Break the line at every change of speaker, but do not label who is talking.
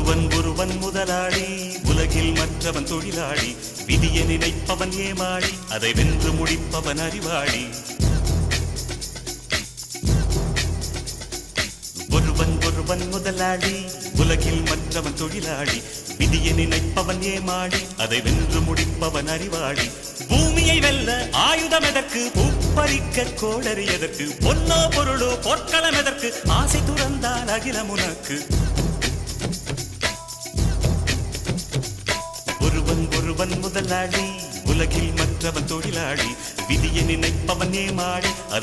ஒருவன் முதலாளி, உலகில் மற்றவன் தொழிலாளி. விதியை நினைப்பவன் ஏமாளி, அதை வென்று முடிப்பவன் அறிவாளி. ஒருவன் முதலாளி, உலகில் மற்றவன் தொழிலாளி. விதியை நினைப்பவன் ஏமாளி, அதை வென்று முடிப்பவன் அறிவாளி. பூமியை வெல்ல ஆயுதம் எதற்கு, பூப்பறிக்க கோடரி எதற்கு, பொன்னோ பொருளோ பொற்களம் எதற்கு, ஆசை துறந்தால் அகிலம் உனக்கு. ஒருவன் முதலாளி, உலகில் மற்றவன் தொழிலாளி. விதியை நினைப்பவன் ஏமாளி, அதை